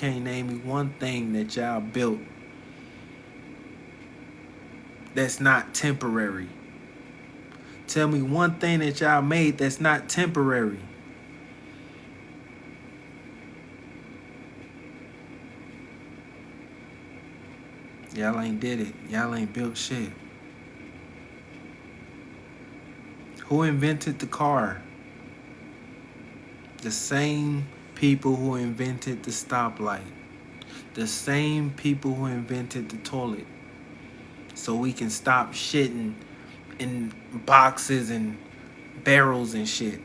can't name me one thing that y'all built that's not temporary. Tell me one thing that y'all made that's not temporary. Y'all ain't did it. Y'all ain't built shit. Who invented the car? The same people who invented the stoplight. The same people who invented the toilet. So we can stop shitting in boxes and barrels and shit.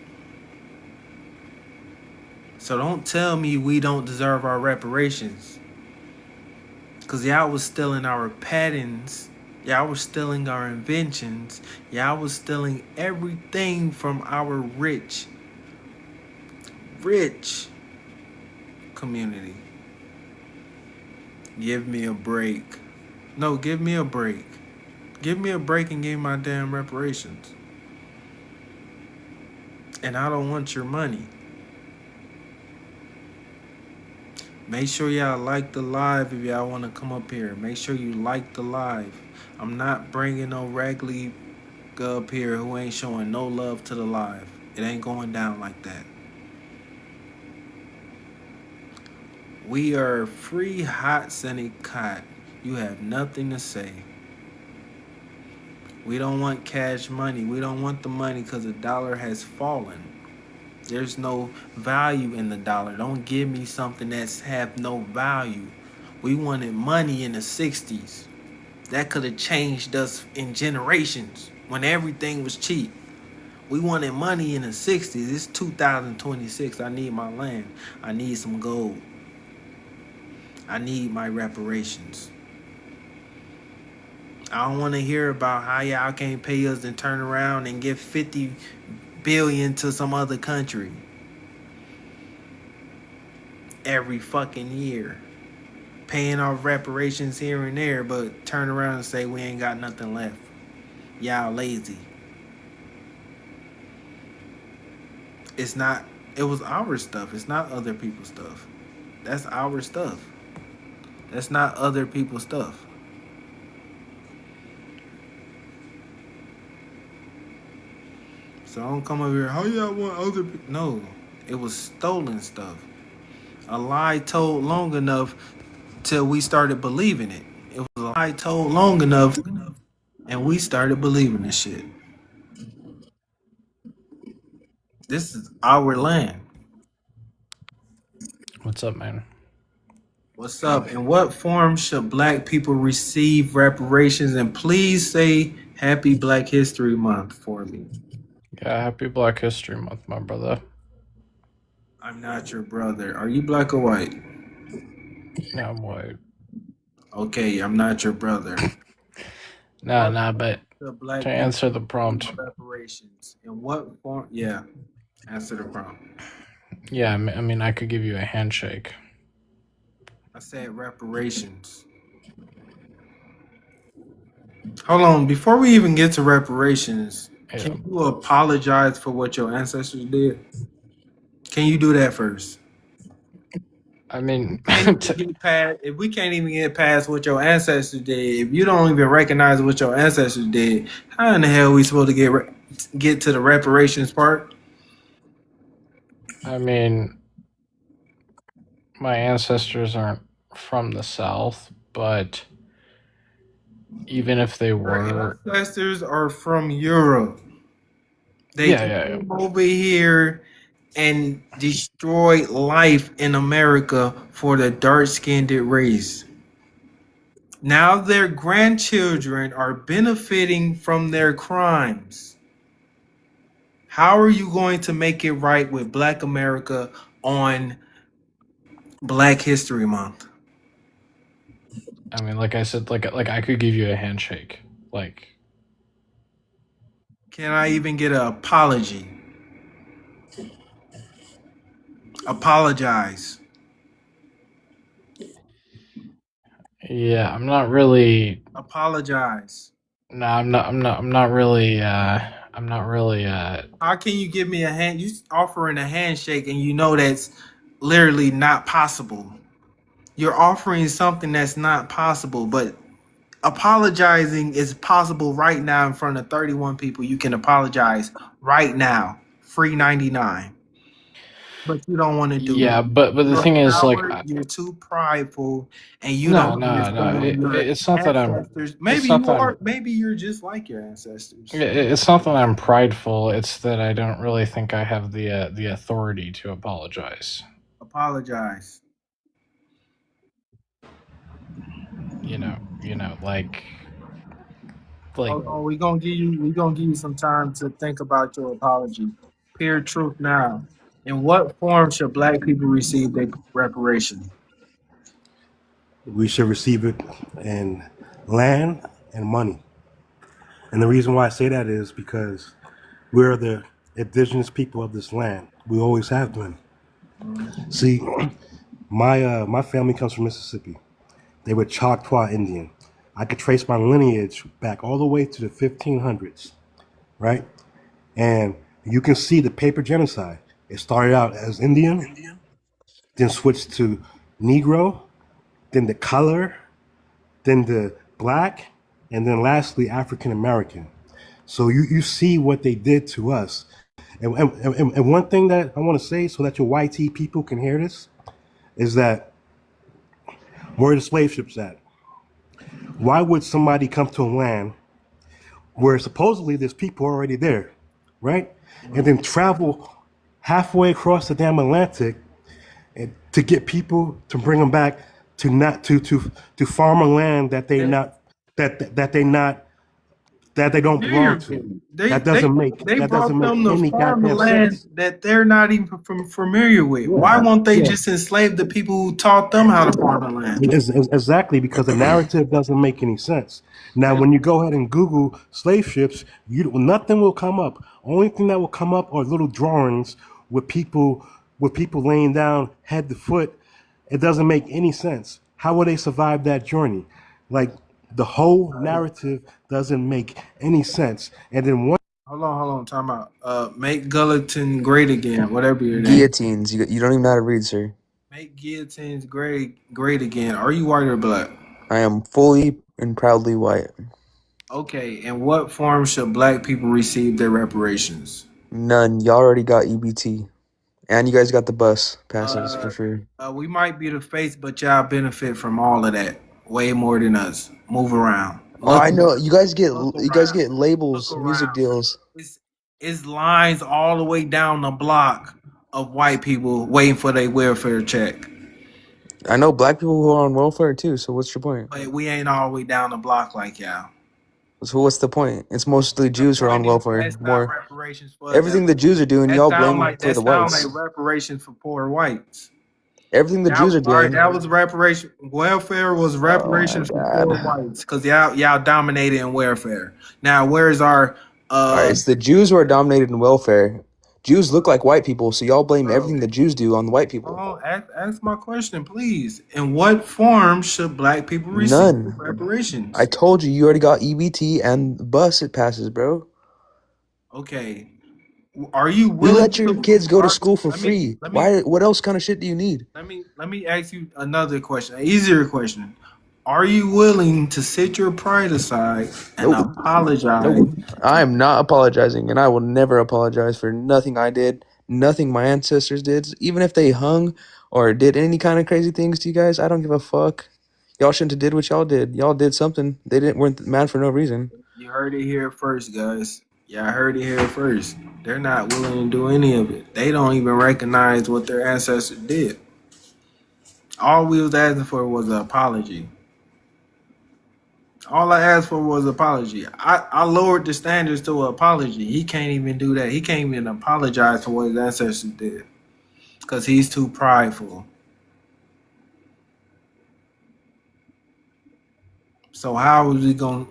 So don't tell me we don't deserve our reparations. Cause y'all was stealing our patents. Y'all was stealing our inventions. Y'all was stealing everything from our rich community. Give me a break. No, give me a break. Give me a break and give me my damn reparations. And I don't want your money. Make sure y'all like the live if y'all want to come up here. Make sure you like the live. I'm not bringing no raggedy up here who ain't showing no love to the live. It ain't going down like that. We are free hot Senate cot. You have nothing to say. We don't want cash money. We don't want the money because the dollar has fallen. There's no value in the dollar. Don't give me something that's have no value. We wanted money in the 60s. That could have changed us in generations when everything was cheap. We wanted money in the 60s. It's 2026. I need my land. I need some gold. I need my reparations. I don't want to hear about how y'all can't pay us and turn around and give 50 billion to some other country every fucking year. Paying off reparations here and there, but turn around and say we ain't got nothing left. Y'all lazy. It's not, it was our stuff. It's not other people's stuff. That's our stuff. That's not other people's stuff. So don't come over here, how y'all want other people? No, it was stolen stuff. A lie told long enough till we started believing it. It was a lie told long enough and we started believing this shit. This is our land. What's up, man? What's up? In what form should black people receive reparations? And please say happy Black History Month for me. Yeah, happy Black History Month, my brother. I'm not your brother. Are you black or white? Yeah, I'm white. Okay, I'm not your brother. Nah, but The to black people answer the prompt, reparations. In what form? Yeah, answer the prompt. yeah, I mean, I could give you a handshake. I said reparations. Hold on, before we even get to reparations, Yeah, can you apologize for what your ancestors did? Can you do that first? I mean, Can't even get past, if we can't even get past what your ancestors did, if you don't even recognize what your ancestors did, how in the hell are we supposed to get to the reparations part? I mean, my ancestors aren't from the South, but even if they Your were, ancestors are from Europe. They yeah. came over here and destroyed life in America for the dark skinned race. Now their grandchildren are benefiting from their crimes. How are you going to make it right with Black America on Black History Month? I mean, like I said, like I could give you a handshake. Like, Can I even get an apology? Apologize. yeah, I'm not really. Apologize. No, I'm not really. I'm not really. How can you give me a hand? You offering a handshake and you know that's literally not possible. You're offering something that's not possible, but apologizing is possible right now in front of 31 people. You can apologize right now, free 99. But you don't want to do Yeah, it. but the You're a thing is, like, coward. You're too prideful, and you no, don't no, no. understand your It's not that I'm. ancestors. It's Maybe not you that I'm. are. Maybe you're just like your ancestors. It's not that I'm prideful. It's that I don't really think I have the authority to apologize. Apologize. Like Hold on, we gonna give you some time to think about your apology. Pure truth now. In what form should black people receive their reparation? We should receive it in land and money. And the reason why I say that is because we're the indigenous people of this land. We always have been. See, my family comes from Mississippi. They were Choctaw Indian. I could trace my lineage back all the way to the 1500s, right? And you can see the paper genocide. It started out as Indian, then switched to Negro, then the color, then the black, and then lastly African American. So you see what they did to us. And one thing that I want to say so that your YT people can hear this is that where are the slave ships at? Why would somebody come to a land where supposedly there's people already there, right? And then travel halfway across the damn Atlantic and to get people to bring them back to not to farm a land that they They not that they not that they don't belong familiar to. with. They That they doesn't make they that doesn't brought make them to any farm the goddamn land sense. that they're not even familiar with. Yeah, Why won't they yeah. just enslave the people who taught them how to farm the land? Exactly, because the narrative doesn't make any sense. Now, when you go ahead and Google slave ships, nothing will come up. Only thing that will come up are little drawings with people laying down head to foot. It doesn't make any sense. How will they survive that journey? Like the whole narrative doesn't make any sense. And then one. Hold on, time out. Make Guillotine great again, whatever your name. Guillotines. You don't even know how to read, sir. Make guillotines great again. Are you white or black? I am fully and proudly white. Okay, in what form should black people receive their reparations? None. Y'all already got EBT. And you guys got the bus passes Uh, for free. we might be the face, but y'all benefit from all of that way more than us. Move around. Oh, Look, I know. look You guys around. get Look labels, music around. deals. It's, it's lines all the way down the block of white people waiting for their welfare check. I know black people who are on welfare too. So what's your point? But we ain't all the way down the block like y'all. So what's the point? It's mostly The Jews who are on point is welfare. that's not More reparations for us. everything the Jews are doing, y'all blame for That the sound like whites. reparations for poor whites. Everything the Jews are All right, doing. that was reparation. Welfare was Oh my reparations for poor god. whites because y'all dominated in welfare. Now, where's our All right, it's the Jews who are dominated in welfare. Jews look like white people, so y'all blame bro? everything the Jews do on the white Hold people. on, ask my question, please. In what form should black people receive None. I reparations? told you, you already got EBT and bus it passes, bro. Okay, are you We willing let your to? kids go to Are, school for let me free. let me Why? What else kind of shit do you need? let me ask you another question, an easier question. Are you willing to set your pride aside and Nope. apologize? Nope. I am not apologizing, and I will never apologize for nothing I did, nothing my ancestors did. Even if they hung or did any kind of crazy things to you guys, I don't give a fuck. Y'all shouldn't have did what y'all did. Y'all did something. They didn't weren't mad for no reason. You heard it here first, guys. Yeah, I heard it here first. They're not willing to do any of it. They don't even recognize what their ancestors did. All we was asking for was an apology. All I asked for was an apology. I lowered the standards to an apology. He can't even do that. He can't even apologize for what his ancestors did because he's too prideful. So how is he gonna?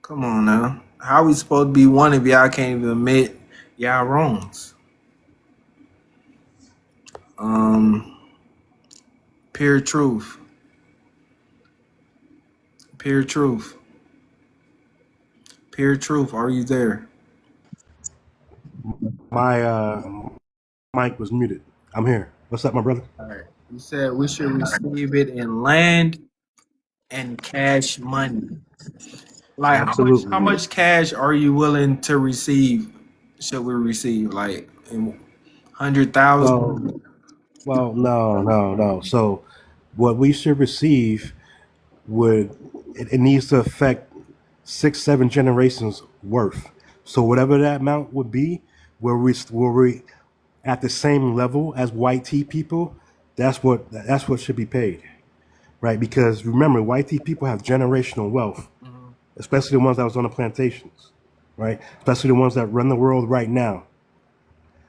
Come on now. How we supposed to be one if y'all can't even admit y'all wrongs? Um, pure truth. Pure truth. Pure truth. Are you there? My mic was muted. I'm here. What's up, my brother? All right. You said we should receive it in land and cash money. Like how Absolutely. much cash are you willing to receive? Should we receive like in 100,000? Well, no. So, what we should receive would it needs to affect 6, 7 generations worth. So whatever that amount would be, where we at the same level as white tea people, that's what should be paid, right? Because remember, white tea people have generational wealth, Mhm. especially the ones that was on the plantations, right? Especially the ones that run the world right now.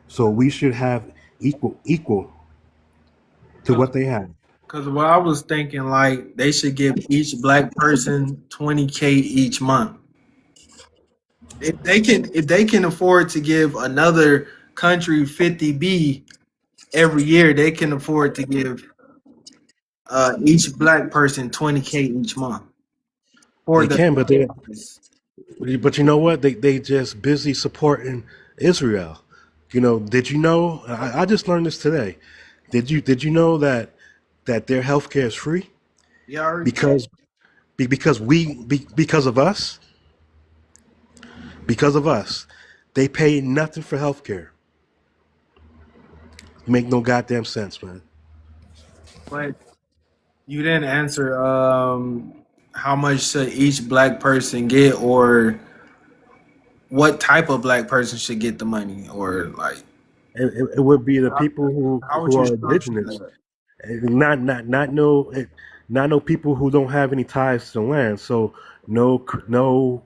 So we should have equal to Cause, what they have. 'Cause what I was thinking, like they should give each black person 20K each month. If they can afford to give another country 50B every year, they can afford to give each black person 20K each month for They the can, office. but you know what? They just busy supporting Israel. Did you know? I just learned this today. Did you know that their healthcare is free Yeah, I already because because of us, they pay nothing for healthcare. Make no goddamn sense, man. but you didn't answer how much should each black person get or what type of black person should get the money or like It would be the how, people who how would who you are structure indigenous, that? not no people who don't have any ties to the land. So no no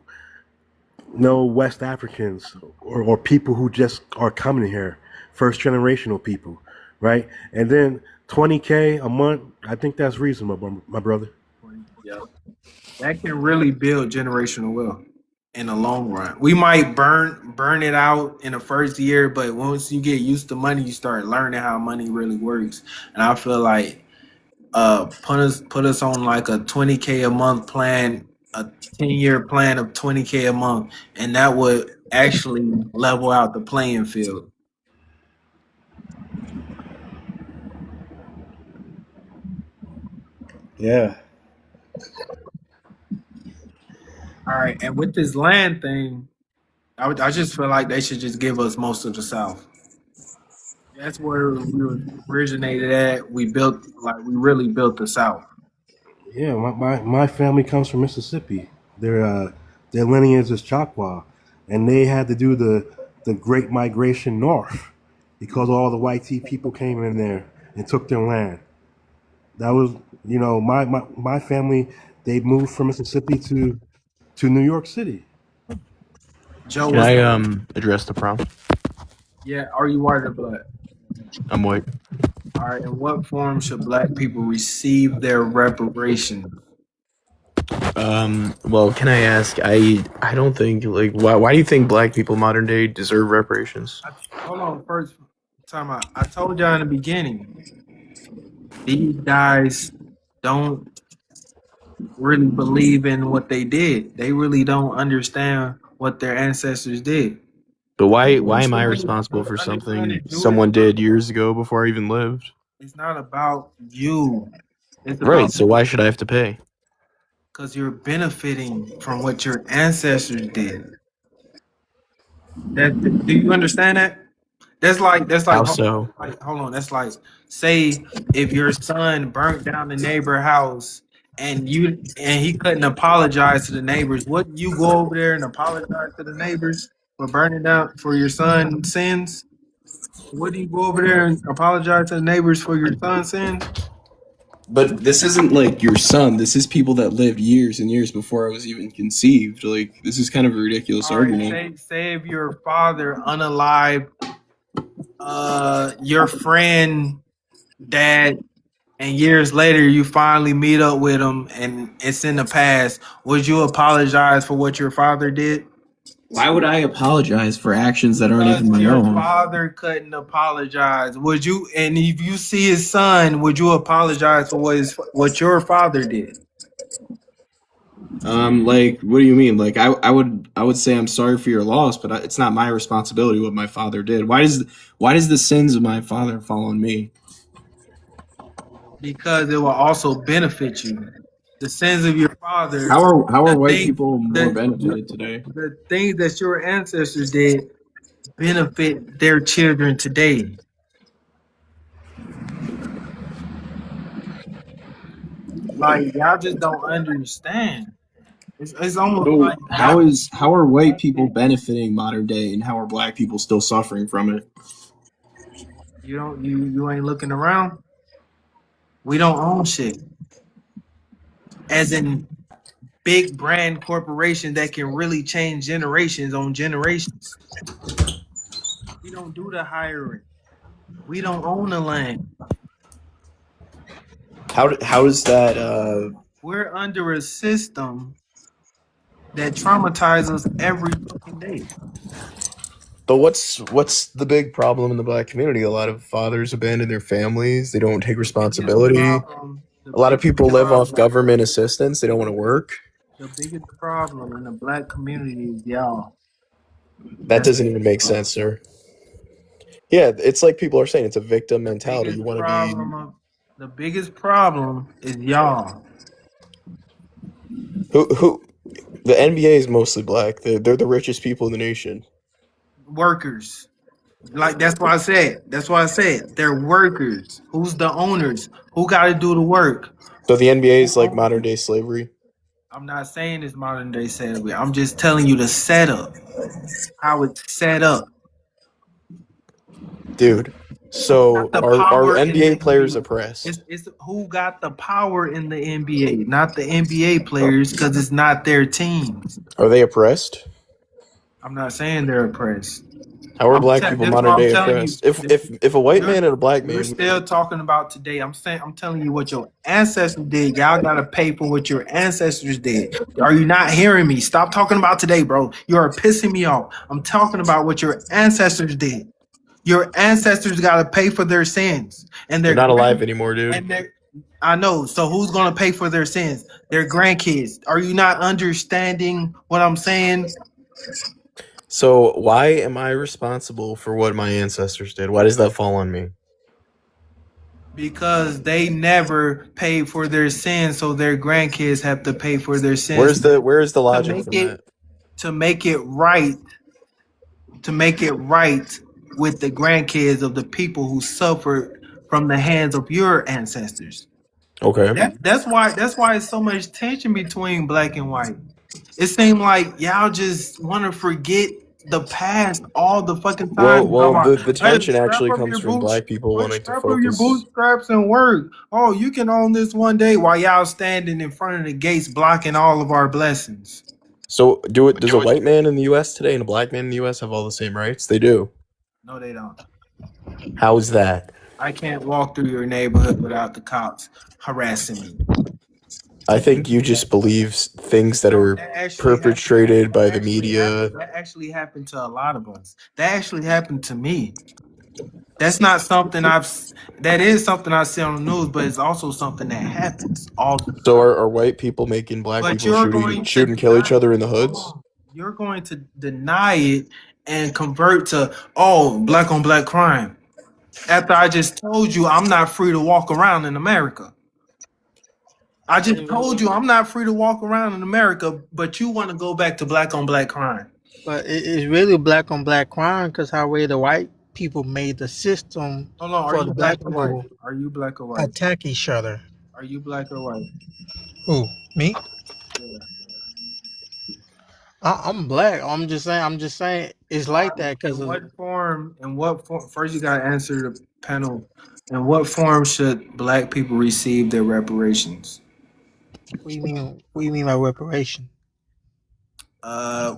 no West Africans or people who just are coming here, first generational people, right? And then 20K a month, I think that's reasonable, my brother. Yeah, that can really build generational wealth in the long run. We might burn it out in the first year, but once you get used to money, you start learning how money really works. And I feel like put us on like a 20K a month plan, a 10-year plan of 20K a month, and that would actually level out the playing field. Yeah, All right, and with this land thing, I just feel like they should just give us most of the South. That's where we originated at. We really built the South. yeah. My family comes from Mississippi. Their lineage is Choctaw, and they had to do the Great Migration north because all the white tea people came in there and took their land. That was, my family. They moved from Mississippi to New York City. Joe Can was I address the prompt? yeah. Are you white or black? I'm white. All right. In what form should black people receive their reparations? Well, can I ask? I don't think like why do you think black people modern day deserve reparations? Hold on. First, time out. I told y'all in the beginning, these guys don't really believe in what they did. They really don't understand what their ancestors did. But why am I Understanding, responsible for something understanding Jewish, someone did years ago before I even lived? it's not about you. It's Right. about So why should I have to pay? because you're benefiting from what your ancestors did. Do you understand that? How so? hold on. That's like say if your son burnt down the neighbor house and he couldn't apologize to the neighbors. Wouldn't you go over there and apologize to the neighbors for burning down for your son's sins? Would you go over there and apologize to the neighbors for your son's sins? But this isn't like your son. This is people that lived years and years before I was even conceived. Like this is kind of a ridiculous All right, argument. say if your father unalived your friend dad and years later you finally meet up with him and it's in the past, would you apologize for what your father did? Why would I apologize for actions that aren't Because even my your own? father couldn't apologize. Would you? And if you see his son, would you apologize for what your father did? Like, what do you mean? Like, I would say I'm sorry for your loss, but it's not my responsibility what my father did. Why does the sins of my father fall on me? Because it will also benefit you. The sins of your father, How are the white thing, people more the benefited today? the things that your ancestors did benefit their children today. Like y'all just don't understand. It's almost So like how are white people benefiting modern day, and how are black people still suffering from it? you ain't looking around. We don't own shit. As in big brand corporation that can really change generations on generations. We don't do the hiring. We don't own the land. How is that? We're under a system that traumatizes us every fucking day. But what's the big problem in the black community? A lot of fathers abandon their families. They don't take responsibility. The A lot of biggest people live off problem, government assistance. They don't want to work. the biggest problem in the black community is y'all. That That's doesn't even make sense, sir. Yeah, it's like people are saying it's a victim mentality. You want to be the biggest problem is y'all. who the NBA is mostly black. They're the richest people in the nation. Workers. Like that's why I said. That's why I said they're workers. Who's the owners? Who got to do the work? So the NBA Who is like owns modern it? day slavery. I'm not saying it's modern day slavery. I'm just telling you the setup, how it's set up. Dude. Got So the are power in the NBA players NBA. oppressed? It's who got the power in the NBA, not the NBA players, because it's not their teams. Are they oppressed? I'm not saying they're oppressed. How are black people That's why modern I'm day telling you. oppressed? If a white You're man and a black you're man still talking about today. I'm telling you what your ancestors did. Y'all gotta pay for what your ancestors did. Are you not hearing me? Stop talking about today, bro. You are pissing me off. I'm talking about what your ancestors did. Your ancestors gotta pay for their sins and they're their not alive grand anymore, dude. and their I know. So who's gonna pay for their sins? Their grandkids. Are you not understanding what I'm saying? So why am I responsible for what my ancestors did? Why does that fall on me? Because they never paid for their sins, so their grandkids have to pay for their sins Where's the to logic make from it that? to make it right to make it right with the grandkids of the people who suffered from the hands of your ancestors. Okay. That's why it's so much tension between black and white. It seemed like y'all just want to forget the past all the fucking time. Well, Talking about, the hey, tension actually comes from black people wanting to strap up your focus. bootstraps and work. Oh, you can own this one day while y'all standing in front of the gates blocking all of our blessings. So does a white man in the US today and a black man in the US have all the same rights? They do. No, they don't. How is that? I can't walk through your neighborhood without the cops harassing me. I think you just believe things that No, are perpetrated by the media. that actually happened to a lot of us. That actually happened to me. That's not something that is something I see on the news, but it's also something that happens all the So time. are white people making black But people you're going to shoot and kill each deny other in the hold hoods? on. You're going to deny it and convert to black on black crime. After I just told you I'm not free to walk around in America. I just told you I'm not free to walk around in America, but you want to go back to black on black crime. But it's really black on black crime because how way the white people made the system Hold on, are for you the black black or white? people Are you black or white? attack each other. Are you black or white? Who? Me? Yeah. I'm black. I'm just saying. I'm just saying it's like that because In of what form? In what form? First, you gotta answer the panel. In what form should black people receive their reparations? what you mean. What you mean by reparation? Uh,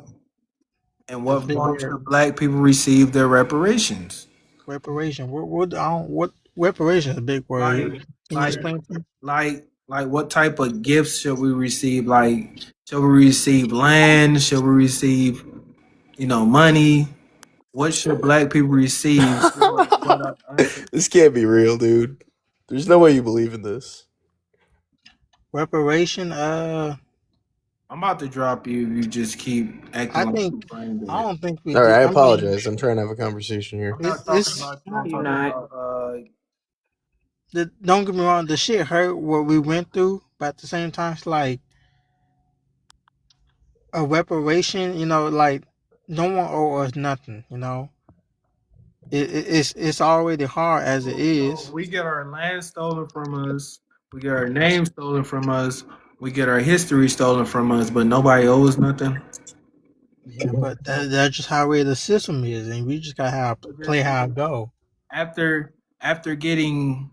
in That's a what big form word. should black people receive their reparations? Reparation. What? I don't. What? Reparation is a big word. Like, Can you like, explain to me? like, what type of gifts should we receive? Like, should we receive land? Should we receive, money? What should black people receive for what our ancestors? This can't be real, dude. There's no way you believe in this. Reparation. I'm about to drop you if you just keep acting I like think you brain I dead. don't think we All right, did. I I mean, apologize. I'm trying to have a conversation here. I'm not talking it's about you. No, I'm you're talking not. about don't get me wrong. The shit hurt what we went through, but at the same time, it's like a reparation. Like no one owe us nothing. It's already hard as it so is. we get our land stolen from us, we get our name stolen from us, we get our history stolen from us, but nobody owes nothing. Yeah, but that's just how the system is, and we just gotta have So play just how it go. after getting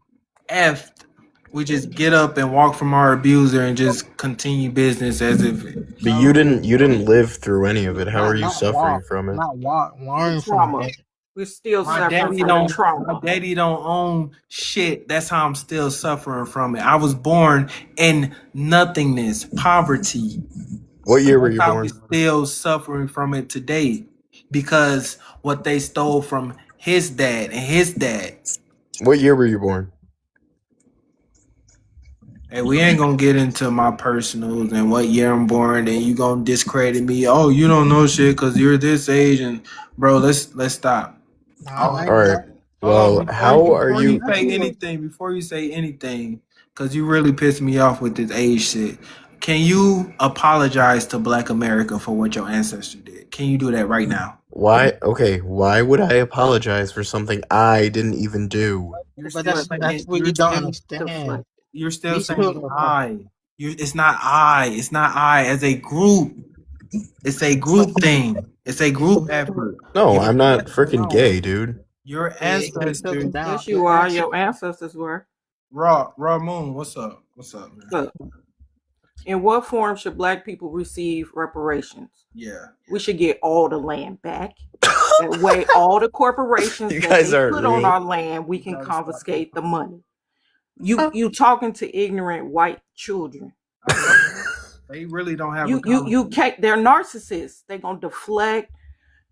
effed, we just get up and walk from our abuser and just continue business as if But you didn't live through any of it. How are Not you not suffering walk, from it? not walk, The learn from trauma. it. We're still my suffering daddy from the don't my trauma. daddy don't own shit. That's how I'm still suffering from it. I was born in nothingness, poverty. What year were That's you how we born? still suffering from it today. Because what they stole from his dad and his dad. What year were you born? Hey, we ain't gonna get into my personals and what year I'm born, and you gonna discredit me. Oh, you don't know shit because you're this age, and bro, let's stop. Nah, Hold I All ain't right. that. on, Well, how are you? before you say anything, because you really pissed me off with this age shit. Can you apologize to Black America for what your ancestor did? Can you do that right now? Why? Okay. Why would I apologize for something I didn't even do? You're But still that's saying what you don't understand. you're still We saying took I. It's not I. It's not I. As a group, it's a group thing. It's a group effort. No, Your I'm not freaking no, gay, dude. your he took ancestors. them down. Yes, you are. Your ancestors were. Raw Moon. What's up? What's up, man? Look, in what form should Black people receive reparations? Yeah. We should get all the land back. That way, all the corporations You that guys they aren't put on real. our land, we can confiscate the money. You talking to ignorant white children. They really don't have You can't. They're narcissists. They're gonna deflect,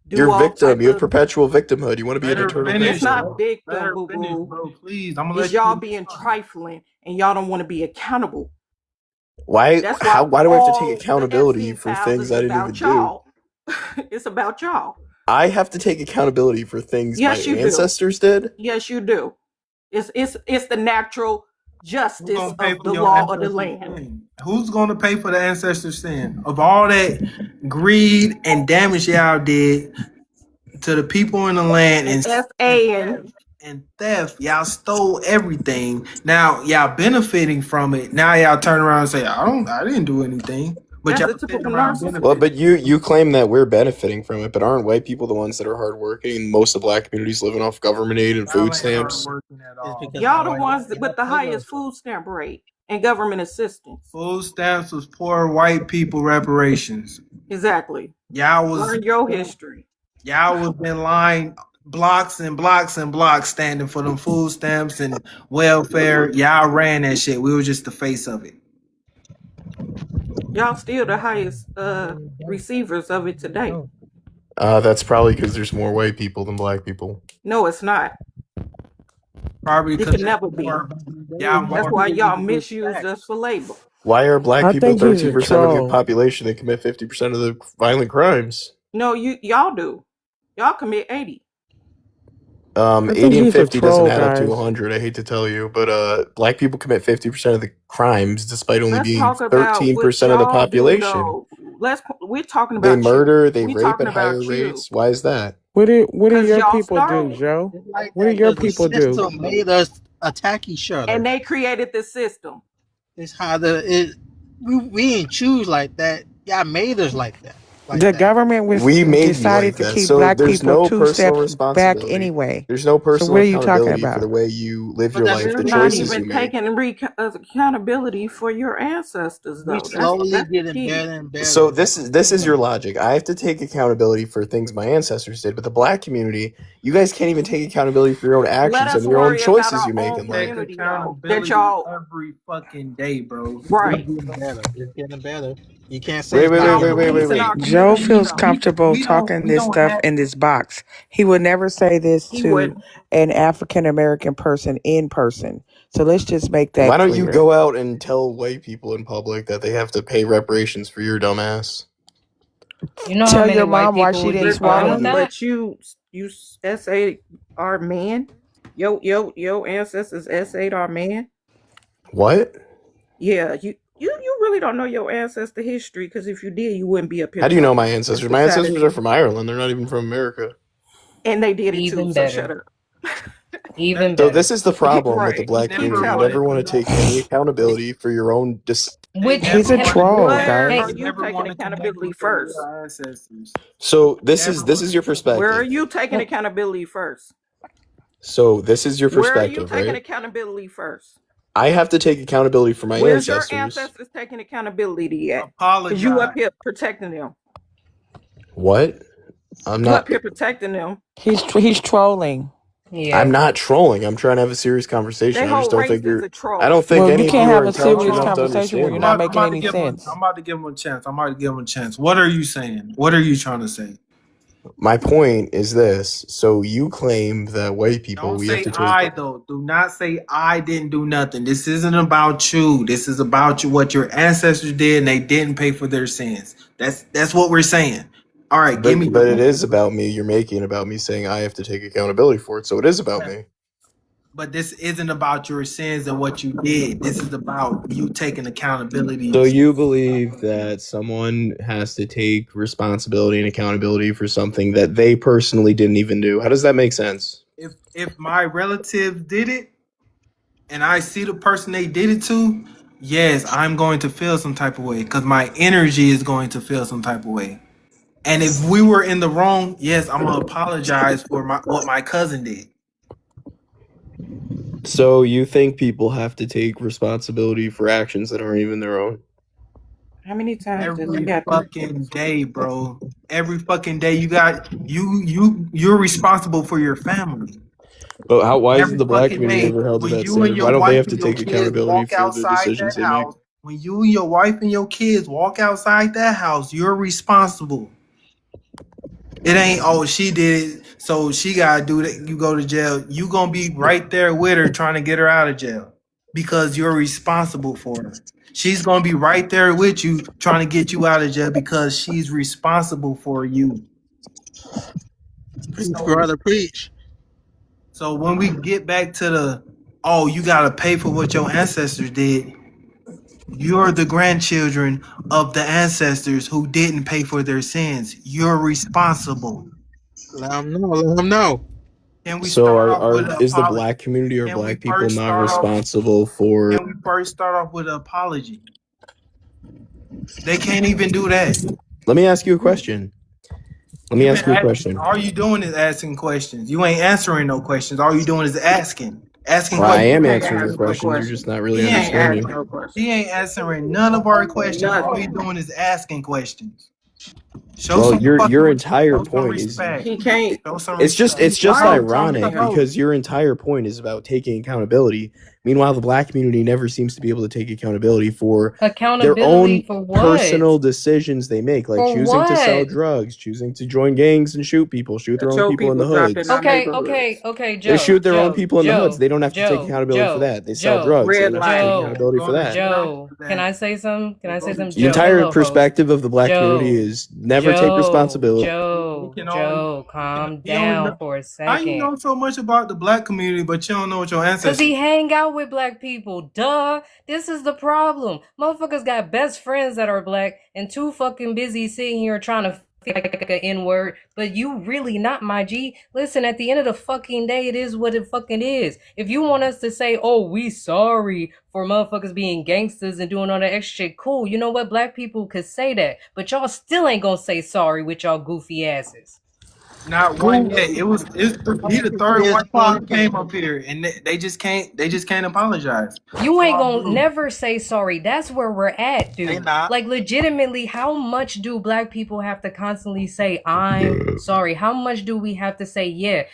do You're all victim. type You have of. perpetual victimhood. You want to be an Let her eternal finish, It's victim. not bro. Let victim, her boo finish, boo. bro. Please, I'm gonna It's let y'all you. being trifling and y'all don't want to be accountable. Why? That's why Why do I have to take all the accountability Epstein for files things is I didn't even about do? y'all. It's about y'all. I have to take accountability for things my Yes, you do. ancestors did. Yes, you do. It's the natural Who's justice gonna pay of for the your law of the ancestors' land. sin? Who's gonna pay for the ancestors' sin? Of all that greed and damage y'all did to the people in the land And and SA and theft, y'all stole everything. Now y'all benefiting from it. Now y'all turn around and say, I didn't do anything. But that's y'all the sitting typical around narcissist. Well, benefiting. but you claim that we're benefiting from it, but aren't white people the ones that are hardworking? And most of the black communities living off government aid and food Y'all ain't hard stamps. working at It's all. because Y'all our the white ones daddy with helped the pay us. highest food stamp rate and government assistance. Food stamps was poor white people reparations. Exactly. Y'all was Learn your history. Y'all was in line blocks and blocks and blocks standing for them food stamps and welfare. Y'all ran that shit. We were just the face of it. Y'all still the highest receivers of it today. That's probably because there's more white people than black people. No, it's not. Probably It because can never be. y'all That's more why y'all misused us for labor. Why are black I people think he's a 13% of the troll. population that commit 50% of the violent crimes? No, y'all do. Y'all commit 80. I think 80 and he's a 50 doesn't troll, add up to guys. 100. I hate to tell you, but black people commit 50% of the crimes, despite only Let's being talk about what 13% of the y'all do population. though. We're talking They about you. murder, they We're rape talking at higher about you. rates. Why is that? What do Because your y'all people do, started. Joe? It's like What do that your because the people do? system made us attack each other. And they created the system. It's how we didn't choose like that. Y'all made us like that. The government was We made you decided like to that. keep So black there's people no two personal steps back responsibility. anyway. There's no So personal what are you talking accountability for about? the way you live But your that's life, You're the not choices even you make. taking accountability for your ancestors we though. slowly That's the getting key. better and better. So this is your logic. I have to take accountability for things my ancestors did, but the black community, you guys can't even take accountability for your own Let actions and us your own worry about choices our you make own in Take life. community though. That accountability y'all every fucking day, bro. It's right. getting better. It's getting better. You can't say it's Wait, not wait, your wait, wait, wait, Police in opinion. our wait. We Joe community feels though. comfortable talking we this don't stuff have in this box. He would never say this He to wouldn't. an African American person in person. So let's just make that Why don't you clear. go out and tell white people in public that they have to pay reparations for your dumbass? You know how Tell many your white mom why people she would didn't be fine swallow with Rebel, you. that? but you SA are man. Your ancestors SA are man. What? Yeah, you really don't know your ancestor history because if you did, you wouldn't be up here How do you know my talking. That's ancestors? My beside the ancestors are point. from Ireland. They're not even from America. And they did it too. Even So shut better. up. Even So better. this is the problem with the Right. black Keep never community. You wanted telling. never want to to take any accountability for your own they Which never He's a can wanted to troll, What connect guys. are they you never taking wanted to connect accountability with their first? real ancestors. So They this never is this is wanted your to Where are perspective. you taking accountability first? So this is your Where are you perspective, taking right? accountability first? I have to take accountability for my Where's your ancestors. ancestors taking accountability at? Because you up apologize. here protecting them. What? I'm You up not here protecting them. He's trolling. I'm yeah. not trolling. I'm trying to have a serious conversation. Their I just whole don't race think is you're a I troll. don't think Well, you any of can't you are have a Hold intelligent serious enough to on. conversation where understand you're I'm not that. about, I'm making about to any give him. sense. I'm about to give him a chance. I'm about to give him a chance. What are you saying? What are you trying to say? My point is this. So you claim that white people Don't we have say to take I though. Do not say I didn't do nothing. This isn't about you. This is about you. What your ancestors did, and they didn't pay for their sins. That's what we're saying. All right, give me but your. it is about me. You're making it about me saying I have to take accountability for it. So it is about me. But this isn't about your sins and what you did. This is about you taking accountability. So you believe that someone has to take responsibility and accountability for something that they personally didn't even do. How does that make sense? If my relative did it and I see the person they did it to, yes, I'm going to feel some type of way because my energy is going to feel some type of way. And if we were in the wrong, yes, I'm gonna apologize for what my cousin did. So you think people have to take responsibility for actions that aren't even their own? How many times does it Every happen? fucking day, bro. Every fucking day, you're responsible for your family. But why isn't Every the black fucking community day, ever held to when that you and standard? your Why don't they wife have to and your take kids accountability walk for the outside decisions that they make? house, when you and your wife and your kids walk outside that house, you're responsible. It ain't she did it, so she gotta do that. You go to jail. You gonna be right there with her trying to get her out of jail because you're responsible for her. She's gonna be right there with you trying to get you out of jail because she's responsible for you. Preach, So, brother, preach. so when we get back to you gotta pay for what your ancestors did. You're the grandchildren of the ancestors who didn't pay for their sins. You're responsible. Let them know. Let them know. Can we So start off with an is the apology? black community or Can we black people first not start off? responsible for? Can we first start off with an apology? They can't even do that. Let me ask you a question. Let me You've been ask you a asking, question. all you doing is asking questions. You ain't answering no questions. All you doing is asking. Asking Well, I questions. am He ain't answering your asked no questions. You're question. just not really He ain't asked understanding. no question. He ain't answering none of our questions. All you Nothing. doing is asking questions. Show Well, some fucking your respect. entire Show some point is respect. He can't. Show some it's just respect. it's He's just quiet. He's the ironic host. because your entire point is about taking accountability. Meanwhile, the black community never seems to be able to take accountability for their Accountability own for what? personal decisions they make, like For choosing to sell what? choosing to join gangs and shoot people, shoot their That own your people in people the dropped in our hoods. neighborhoods. Okay, They Joe, shoot their own people in the hoods. They don't have to take accountability for Joe, that. They sell Joe, drugs. They Red don't have to take light. Joe, accountability for Go to that. jail Joe. for Can that. I say something? Can I Go say to something? The jail. Joe, entire hello, host. perspective of the black community Joe, is never take responsibility. You can only Joe, calm you only know down for a how you second. know so much about the black community, but you don't know what your Cause ancestors. he hang out with black people. Duh. This is the problem. Motherfuckers got best friends that are black and too fucking busy sitting here trying to like an N-word, but you really not, my G. Listen, at the end of the fucking day, it is what it fucking is. If you want us to say, oh, we sorry for motherfuckers being gangsters and doing all that extra shit, cool. You know what? Black people could say that, but y'all still ain't gonna say sorry with y'all goofy asses. Not one yet. He the third His white man who pocket. came up here, and they just can't apologize. You ain't Swab gonna blue. never say sorry. That's where we're at, They dude. not. Like, legitimately, how much do black people have to constantly say, I'm sorry? How much do we have to say, yeah,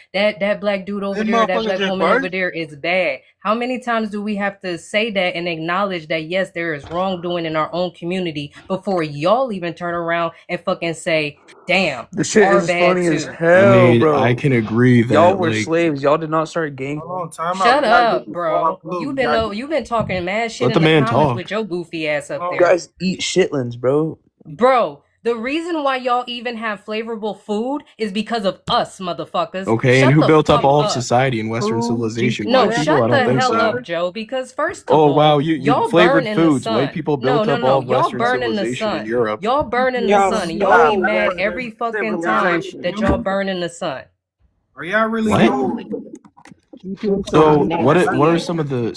that black dude over Them there, that motherfuckers black just woman over burst. there is bad? How many times do we have to say that and acknowledge that, yes, there is wrongdoing in our own community before y'all even turn around and fucking say, damn, The shit our is bad funny as too? I hell, mean, I bro. can agree Y'all that were like slaves. Y'all did not start gang. Hold on, time out. Shut We gotta get up, the swab bro. blue. We gotta get, You've been talking mad shit let the in the man comments talk. with your goofy ass up hold You on. there. guys eat shitlins, bro. Bro, the reason why y'all even have flavorful food is because of us, motherfuckers. Okay, and Shut who the built up fuck all of up. society in Western Who? civilization? No, White Whatever. people? I shut don't the think hell so. up, Joe, because first of Oh wow, all, you y'all flavored burning the foods. White sun. people No, built no, up all no. of Y'all Western burning the civilization in sun. Europe. Y'all burning the Y'all sun. And y'all be stole mad that every fucking Y'all time really civilization. that y'all human? burning the sun. Are y'all really What? human? You people are So what are nasty. some of the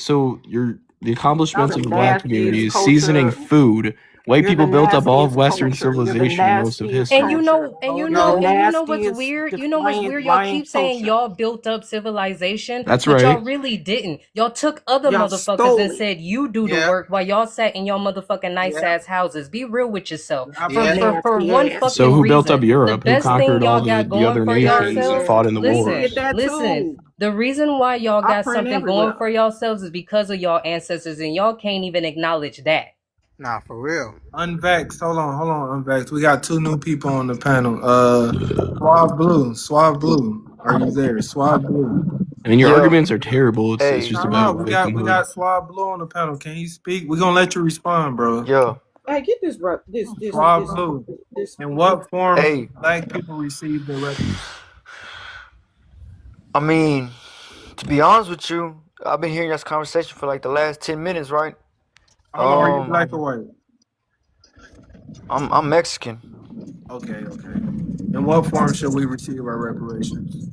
Y'all accomplishments the of the black community nastiest is seasoning culture. food. White You're the people built up all of nastiest Western culture. You're the civilization and most of nastiest And history. culture. Hold You're the on. you know what's nastiest, weird? You know what's defiant, weird? Y'all lying keep saying culture. y'all built up civilization, That's but y'all right. really didn't. Y'all took other Y'all motherfuckers and stole it. said you do the Yeah, work while y'all sat in your motherfucking nice yeah, ass houses. Be real with yourself. I yeah. For Nasty one ass. So fucking who built up reason. The Europe? Who best thing conquered all y'all got the going other for nations and yourselves. fought in the We Listen, did wars? that listen. too. The reason why y'all I got print something going everywhere. for yourselves is because of y'all ancestors, and y'all can't even acknowledge that. Nah, for real. unvaxxed. Hold on, unvaxxed. We got two new people on the panel. Suave Blue. Are you there? Suave Blue. I mean, your Yo, arguments are terrible. It's hey, just Time about out. We victimhood. got Suave Blue on the panel. Can you speak? We're gonna let you respond, bro. yo, Hey, get this Suave Blue. this. In what form hey. should black people receive their reparations? I mean, to be honest with you, I've been hearing this conversation for like the last 10 minutes, right? Hold on, are you Um, black or white? I'm Mexican. Okay. In what form should we receive our reparations?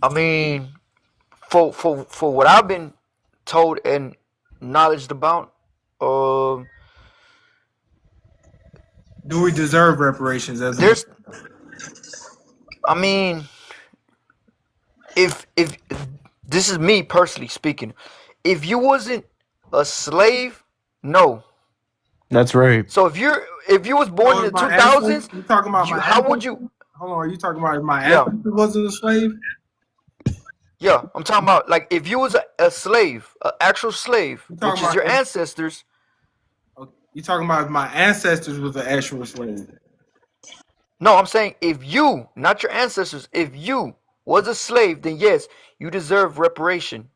I mean, for what I've been told and knowledge about, um, Do we deserve reparations as a there's, I mean, if this is me personally speaking, if you wasn't a slave, no. That's right. So if you was born so in is the my two ancestor? thousands, You talking about you my how would ancestor? you? Hold on, are you talking about if my Yeah, ancestor wasn't a slave? yeah. I'm talking about like if you was a slave, an actual slave, You talking which is about your ancestors. you talking about if my ancestors was an actual slave? No, I'm saying if you, not your ancestors, if you was a slave, then yes, you deserve reparation.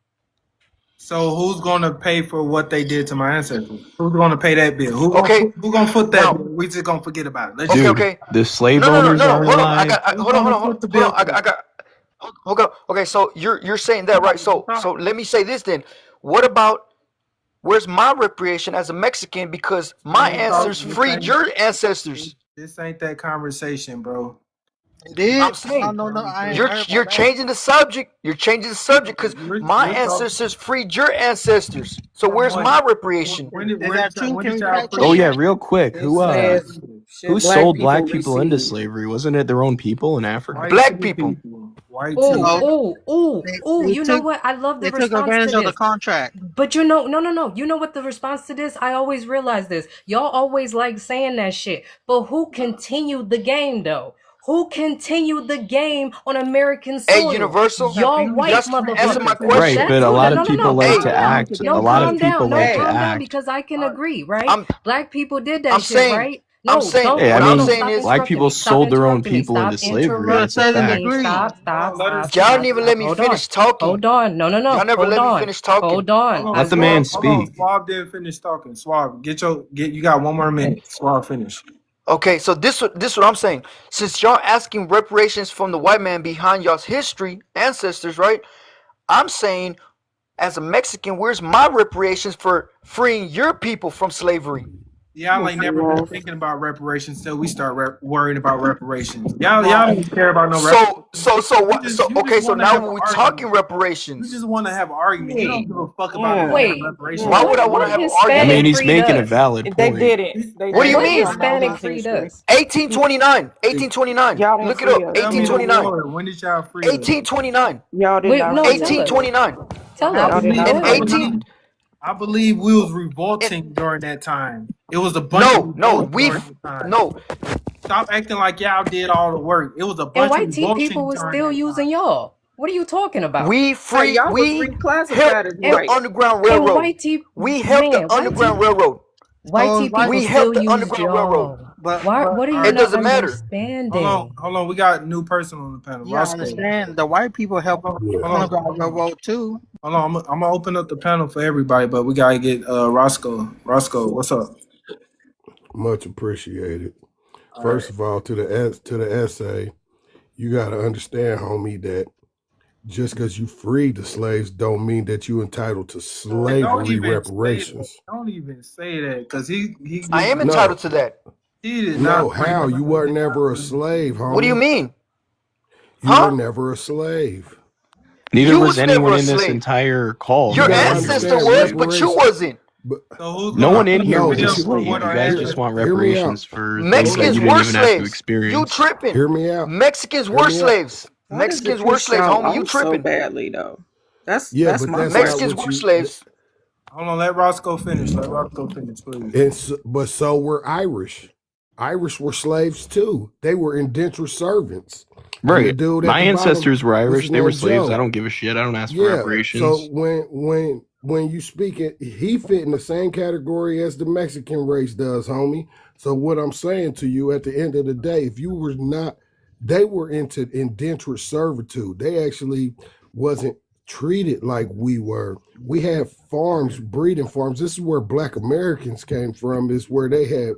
So who's gonna pay for what they did to my ancestors? Who's gonna pay that bill? Okay, Who gonna foot that now, bill? We just gonna forget about it. Let's just okay, Dude, okay. the slave No, no, no, owners no, no. aren't Hold on. alive. I who's hold on, hold gonna on, foot the hold bill on. for that? Hold on. Okay, so you're saying that, right? So let me say this then. What about where's my reparation as a Mexican because We my ain't talk, ancestors freed your ancestors? this ain't that conversation, bro. It did. I'm I saying don't know. I ain't Conversation. heard you're about that. changing the subject. You're changing the subject because my You're talking. ancestors freed your ancestors. So From where's when? my reparation? Is that true? When Can did we y'all fact free? check Oh yeah, that? real quick. It says, Who should black sold people black people into receive? slavery? Wasn't it their own people in Africa? White Black city people. people. White city. Oh, No, oh, they you know took what? I love the they took response to advantage of the this. contract. But you know, no. You know what the response to this? I always realize this. Y'all always like saying that shit. But who continued the game though? Who continued the game on American Hey, soil? Universal, Y'all you white not answer my motherfuckers. Right, question. but That's a who lot the of people no, like Hey, to calm down. act. A No, lot of calm people down. No, like Hey, to calm down act. because I can agree, right? I'm Black people did that I'm shit, saying right? I'm No, saying Hey, don't I what no I'm no mean, saying stop is black interrupting people me. Stop sold their own interrupting me. people into Stop slavery. Should have That's a said and interrupting me. fact. agreed. Let her y'all speak. didn't even let me Hold on. finish talking. Hold on. No. Y'all never Hold let me on. finish talking. Hold on. Hold on, Let the I'm man Swab. Hold on, speak. Swab didn't finish talking. Swab, get. You got one more minute. Swab, finish. Okay, so this what I'm saying. Since y'all asking reparations from the white man behind y'all's history, ancestors, right? I'm saying, as a Mexican, where's my reparations for freeing your people from slavery? Y'all ain't never been Yes. thinking about reparations till we start worrying about reparations. Y'all don't care about no reparations. Okay, so Want to now have an when we argument. talking You reparations, just want to have an argument. You don't Wait, give a fuck about Yeah. having wait. reparations. why would I want to What have an I mean, argument? Hispanic he's freed making a us? valid They point. didn't. They What do you didn't. What We mean? don't know Hispanic his freed history. us? 1829. 1829. Y'all didn't Look it free up. us. Tell me the 1829. war. When did y'all free us? 1829. Y'all did Wait, not no, free us. tell us. 1829. Tell I Y'all us. did believe. not In Go I free ahead. us. 18 I believe we was in, revolting during that time. It was a bunch of no, revolts during that time. no. Stop acting like y'all did all the work. It was a And bunch of white tea people revolting was during still that time. using y'all. What are you talking about? Hey, y'all was We reclassified helped as And the white. Underground and Railroad. white tea We helped the man, Underground Railroad. white So tea it's like, people We still helped the used Underground Railroad. y'all. but Why? but What are you It not doesn't matter. understanding? Hold on. We got a new person on the panel. yeah, I Roscoe. understand the white people help Hold Yeah. on. Underground Railroad too. Hold on. I'm gonna open up the panel for everybody, but we gotta get Roscoe. Roscoe, what's up? Much appreciated. All right. First of all, to the essay, you got to understand, homie, that just because you freed the slaves don't mean that you entitled to Don't slavery even say that. reparations. Don't even say that, cause he I am No, entitled to that. he did no, not free how? us. You were never a slave, What do you homie. mean? You were Huh? never a slave. Neither You was was never anyone a in this slave. entire call You Your who got to wasn't ancestor a understand was, slave. but you reparations. wasn't. But So who's No gonna one in here no, was a but bill for slave. what You our guys hear just ancestors want hear me out. reparations for things that Mexicans you didn't were even have to slaves. You experience. tripping. Hear me out. Mexicans Hear were me out. slaves. Why does it Mexicans were piss slaves, y'all homie. You off so tripping. badly though? Yeah, That's but my that's not Mexicans question. what were you. slaves. Hold on, let Roscoe finish. Let Roscoe finish, please. But so were Irish. Irish were slaves too. They were indentured servants. And the Right. dude at My the bottom, ancestors were what's Irish. his They were name, slaves. I Joe? don't give a shit. I don't ask for Yeah. So reparations. when you speak it, he fit in the same category as the Mexican race does, homie. So what I'm saying to you at the end of the day, if you were not, they were into indentured servitude. They actually wasn't treated like we were. We had farms, breeding farms. This is where Black Americans came from. Is where they had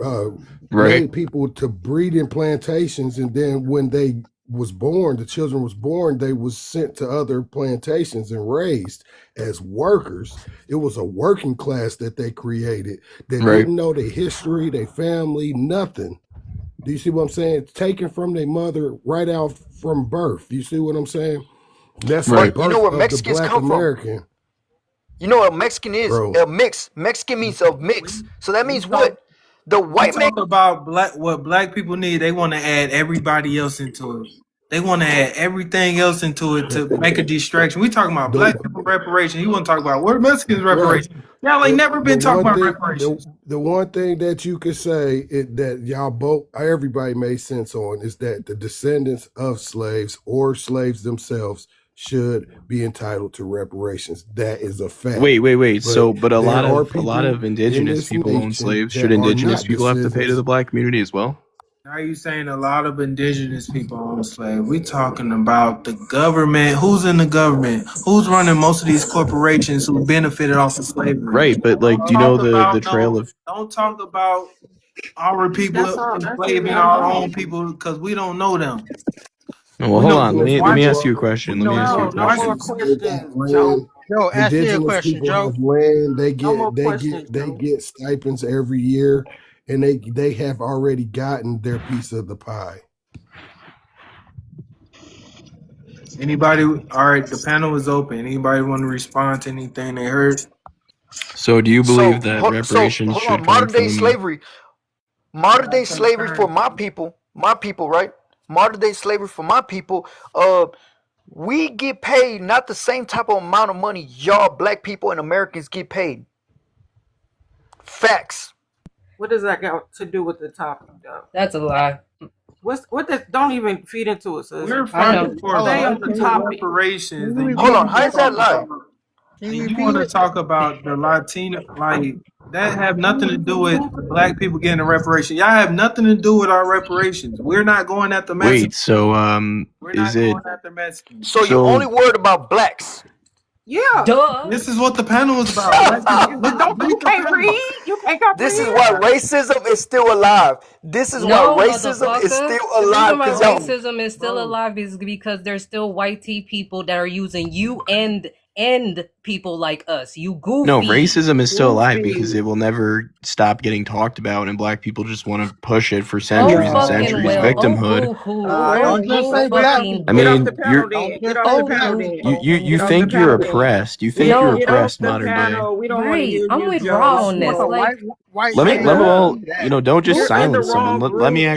uh, Right. made people to breed in plantations, and then when they was born, the children was born, they was sent to other plantations and raised as workers. It was a working class that they created that Right. didn't know their history, their family, nothing. Do you see what I'm saying? Taken from their mother right out from birth. You see what I'm saying? That's the Right. But you know birth where of the Mexicans Black come from? American, You know what a Mexican is? bro. A mix. Mexican means a mix. We So that we means talk what? The we white man. talk about what black people need. They want to add everybody else into it. They want to add everything else into it to make a distraction. We talking about The black people reparation. You want to talk about what Mexicans right. reparation? Y'all ain't never The been talking one about thing reparations. the one thing that you could say that y'all both everybody made sense on is that the descendants of slaves or slaves themselves should be entitled to reparations. That is a fact. Wait. But So, a there are lot people of in indigenous this people own nation slaves. Should that are indigenous not people have to pay to descendants. the black community as well? Now you saying a lot of indigenous people own slaves. We talking about the government. Who's in the government? Who's running most of these corporations who benefited off of slavery? Right, but like, do Don't you know talk the about trail no. of? Don't talk about our people That's all. That's it. enslaving Let them our talk. own people because we don't know them. Oh, well, We hold know on. Indigenous Let me white. people ask are, you a question. We Let me know ask you a No, no white more question. people. they got questions, Joe. land. Joe, ask me a Indigenous question, people Joe. have land. No more questions, They Joe. get stipends every year, and they have already gotten their piece of the pie. Anybody? All right, the panel is open. Anybody want to respond to anything they heard? So, do you believe So that reparations hold on. should come Modern day from? slavery. Modern day slavery for my people. My people, right? Modern day slavery for my people. We get paid not the same type of amount of money y'all black people and Americans get paid. Facts. What does that got to do with the topic, though? That's a lie. What that? Don't even feed into it, sis. We're I know. fighting for Hold Stay on. on the ultimate topic. reparations, Can you and you Hold repeat on. want it, How to is Joe? that talk lie? about Can you and you repeat want to it? talk about the Latino, like that have nothing to do with black people getting a reparation. Y'all have nothing to do with our reparations. We're not going at the Wait, Mexicans. so We're is not it going at the Mexicans. So you only so? worried about blacks. Yeah. Duh. This is what the panel is about. Don't you Read the can't panel. read? You can't This is comprehend? why racism is still alive. This is why No, racism is motherfucker. still The reason alive. why Cause y'all, Bro, racism is still bro. alive is because there's still white tea people that are using you and end people like us. You goofy. No, racism is still alive Goofy. because it will never stop getting talked about, and black people just want to push it for centuries and centuries. Victimhood. Don't just say black people. I Get off the mean, panel you're then. Get off the panel then. you Get off the think you're panel then. oppressed. You think you're Get off oppressed the modern day. panel. We don't want to hear I'm you, with Joe. Raw on this. Like, Let me well, don't just You're in the silence someone. wrong Let me group,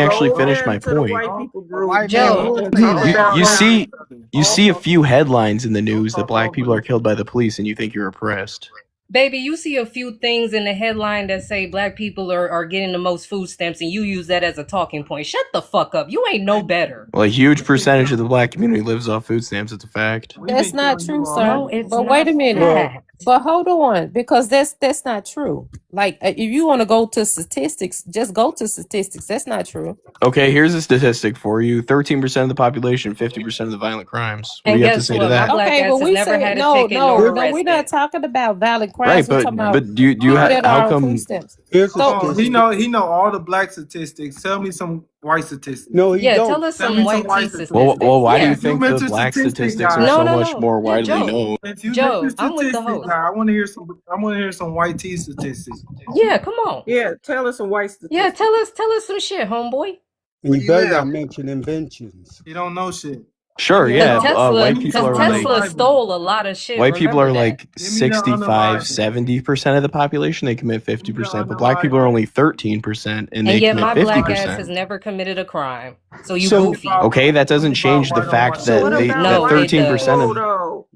actually Joe. finish Go my into the point. white people group. Joe. and talk about You how- see a few headlines in the news that black people are killed by the police, and you think you're oppressed. baby, you see a few things in the headline that say black people are getting the most food stamps, and you use that as a talking point. Shut the fuck up. You ain't no better. Well, a huge percentage of the black community lives off food stamps. It's a fact. That's not true, sir. No, it's but not wait a minute. fact. But hold on, because that's not true. Like, if you want to go to statistics, just go to statistics. That's not true. Okay, here's a statistic for you: 13% of the population, 50% of the violent crimes. What And do you have to guess say to what? My that? black Okay, ass but has we never say had a no, ticket nor no. We're not arrested. talking about violent crimes. Right, We're talking about but do you people that how are on come? food stamps. Here's a So, He statistic. know all the black statistics. Tell me some white statistics. No, he Yeah, don't. tell us Tell some me white some white tea statistics. statistics. Well, why do Yeah. you think the mental black statistic statistics guy. are No, so no, much no. more Yeah, widely Joe. known? If you Joe, mental I'm with the statistic host. guy, I want to hear some white tea statistics. Yeah, come on. Yeah, tell us some white statistics. Yeah, tell us some shit, homeboy. And you better not mention inventions. You don't know shit. Sure, yeah. White people Because are Tesla like stole a lot of shit. white people are Remember like that. 65, 70% of the population. They commit 50%, but black people are only 13%, and they And yet commit my black ass 50%. has never committed a crime. So you So- goofy. Okay, that doesn't change the fact So that what they about that white 13% people, of though?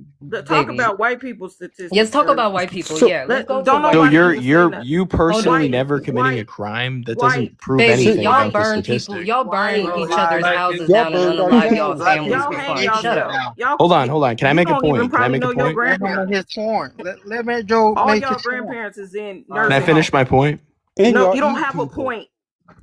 Talk Baby. about white people statistics. Let's talk sir. about white people. So- Yeah, let's go to Don't white so nobody people. even say you're nothing. you personally White- never committing a white- crime that white- doesn't prove Baby, anything y'all against the burn people. statistic. Y'all burn Bro, each other's like, houses y'all down and burned our unalive y'all towns. families Y'all before. hang Shut up. yourself. Y'all, Hold on. Can I you make a don't even point? Can I probably make a know your point? grandparents. his point. Let me Joe All make y'all his point. grandparents is in Can I nursing Can I finish homes. my point? And No, y'all you don't eat have a people. point.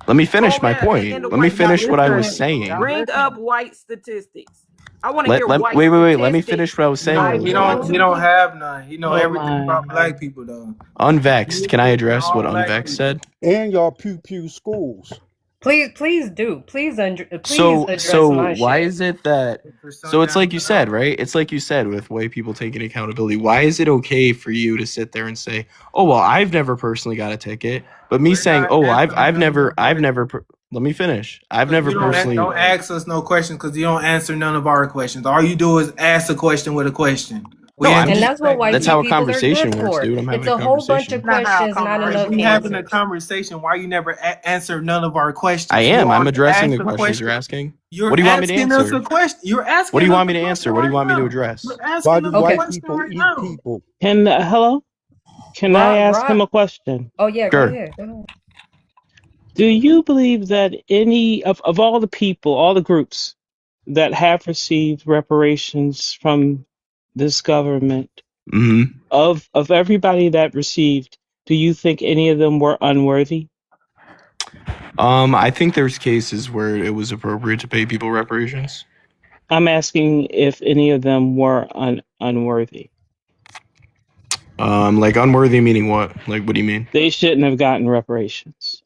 Let me finish Go my there point. in the Let me white finish what I was listen. saying. Bring up white statistics. I want to hear white Wait. statistics. Let me finish what I was saying. I He want don't to- have none. He know Oh everything my. about black people though. Unvexed. Can I address All what black Unvexed people. said? And y'all pew schools. Please do. Please address So my why shit. is it that so it's like you said, right? It's like you said with white people taking accountability. Why is it okay for you to sit there and say, "Oh, well, I've never personally got a ticket," but me We're saying, not "Oh, asking I've none of never your let me finish. I've never You don't, personally don't ask us no questions because you don't answer none of our questions. All you do is ask a question with a question. No, I'm And just that's what white that's how a people are conversation good works, for. dude. I'm having It's a whole bunch of conversation. questions, not enough We having a answers. conversation. Why you never answer none of our questions? I You am. I'm already addressing asked the a questions you're question. asking. You're What do you want me to asking us a answer? question. You're asking. What do you us want me a to question answer? What do you right want me to now. address? You're Why asking do us a white question people right eat now. people? Hello? Can I ask him a question? Oh yeah, Sure. go ahead. Go ahead. Do you believe that any of all the people, all the groups that have received reparations from this government, hmm of everybody that received, do you think any of them were unworthy? I think there's cases where it was appropriate to pay people reparations. I'm asking if any of them were unworthy. Like unworthy meaning what? Like what do you mean? They shouldn't have gotten reparations.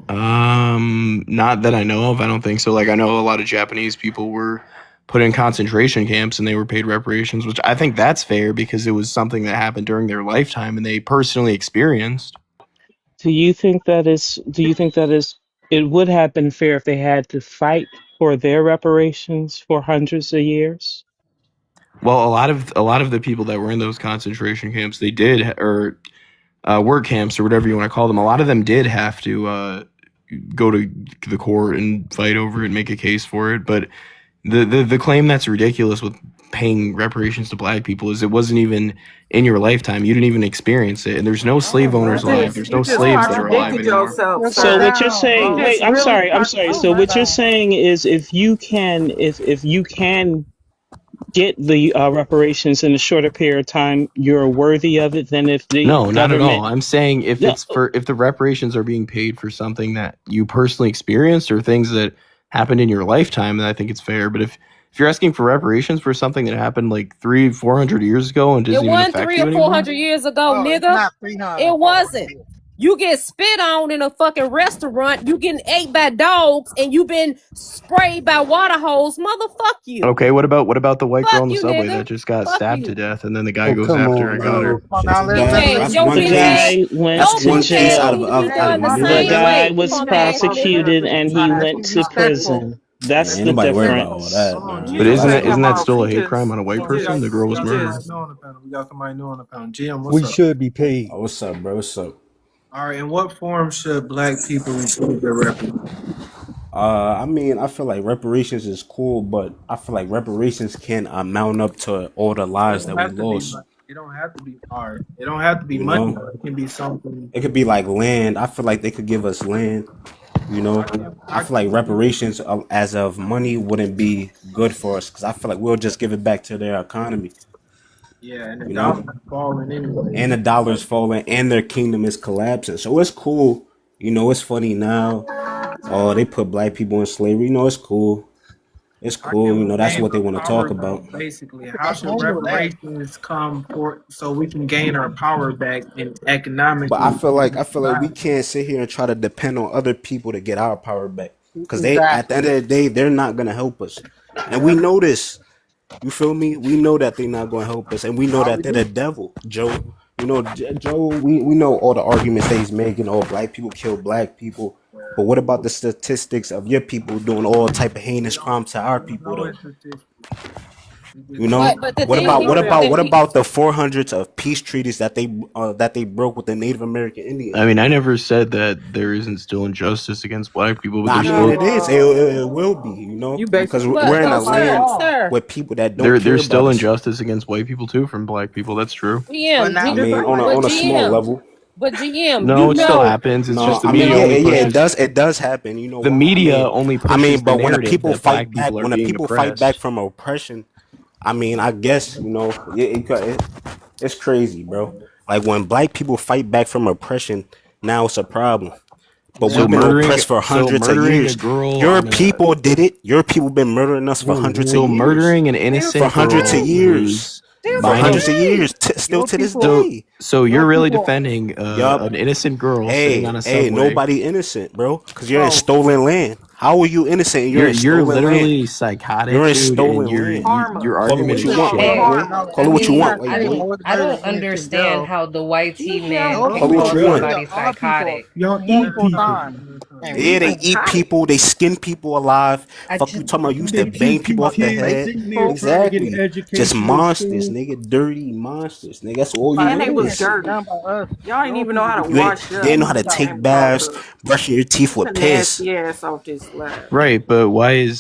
Not that I know of. I don't think so. Like I know a lot of Japanese people were put in concentration camps and they were paid reparations, which I think that's fair because it was something that happened during their lifetime and they personally experienced. Do you think that it would have been fair if they had to fight for their reparations for hundreds of years? Well, a lot of the people that were in those concentration camps, they did, or work camps or whatever you want to call them. A lot of them did have to go to the court and fight over it, and make a case for it. But the claim that's ridiculous with paying reparations to black people is it wasn't even in your lifetime. You didn't even experience it, and there's no slave owners alive. There's no slaves that are alive anymore. So what you're saying? Wait, I'm sorry. So what you're saying is, if you can get the reparations in a shorter period of time, you're worthy of it than if the No, not at all. government. I'm saying if No. if the reparations are being paid for something that you personally experienced or things that happened in your lifetime, then I think it's fair. But if you're asking for reparations for something that happened like 300-400 years ago and it doesn't even wasn't affect 300 you or anymore, 400 years ago, Oh, it's nigga. not 300. It wasn't. You get spit on in a fucking restaurant. You getting ate by dogs, and you been sprayed by water hose. Motherfuck you. Okay, what about the white girl Fuck on the you, subway nigga. that just got Fuck stabbed you. to death, and then the guy Oh, goes come after and on, got her? bro. Shit, BJ, that's your one The case. guy went That's your to one case BJ out jail. need to be of done the The same millions. guy way. was Punk ass nigga. prosecuted and he Let's went be to respectful. prison. That's Man, ain't the nobody worried about all difference. that, Hold on, man. But Jesus Relax, ain't isn't bro. that about still a hate peaches. crime on a white Hold on, person? The girl was we got murdered. somebody new on the panel. We got somebody new on the panel. Jim, what's We up? should be paid. Oh, what's up, bro? What's up? All right, in what form should black people receive their reparations? I mean, I feel like reparations is cool, but I feel like reparations can amount up to all the It lives don't that we have to be. lost. It don't have to be hard. It don't have to be You money. know, It can be something. it could be like land. I feel like they could give us land. You know, I feel like reparations as of money wouldn't be good for us because I feel like we'll just give it back to their economy. Yeah, and the You dollar know, is falling anyway. and the dollar's falling and their kingdom is collapsing. So it's cool. You know, it's funny now. Oh, they put black people in slavery. You know, it's cool. It's I can cool. You know, that's gain what they our want to power talk back. about. Basically, how should reparations come for so we can gain our power back and But economically? I feel like we can't sit here and try to depend on other people to get our power back. Because they at the Exactly. end of the day, they're not gonna help us. And we know this. You feel me? We know that they're not gonna help us. And we know that they're the devil, Joe. You know, Joe, we know all the arguments that he's making, all black people kill black people. But what about the statistics of your people doing all type of heinous crimes to our people No, though? it's statistics. You know, But the thing is, what about the 400s of peace treaties that they broke with the Native American Indians? I mean, I never said that there isn't still injustice against black people, but Nah, I there's mean still it is. It will be. You know, because we're in a land with people that don't care there's about still us. injustice against white people too from black people. That's true. GM, I mean, on a small level. but GM, No, you it still know, happens. It's No, just the I mean, media yeah, only yeah, pushes. it does happen. You know The why? media only pushes the but when the narrative people that black fight back, people are when the being people fight back oppressed. from oppression, I mean, I guess you know, it's crazy, bro. Like when black people fight back from oppression, now it's a problem. But So we've been oppressed for so hundreds of murdering a years. girl Your on a people did it. Your people been murdering us for hundreds of so years. murdering an For innocent hundreds of girl years. who's For minding. hundreds of years, still to this day. So you're really defending Yup. an innocent girl sitting on a subway. Nobody innocent, bro. Because you're in stolen land. How are you innocent? You're in You're stolen land. literally psychotic, You're in dude, and stolen land. your Call it what argument you is want, shit. white boy. Call it what you want, white boy. I don't understand how the white tea man Call can it what call you want. somebody psychotic. Y'all eat people. Yeah, they eat people. They skin people alive. Fuck you talking about you used to They bang keep people off the kids head. sitting there trying to get Exactly. an Just education in monsters, school. nigga. Dirty monsters, nigga. That's all And they you was is. dirty. Y'all ain't even know how to You ain't, wash they up. didn't know how to Talking take about baths, brushing your teeth the with piss. nasty ass off this slab. Right, but why do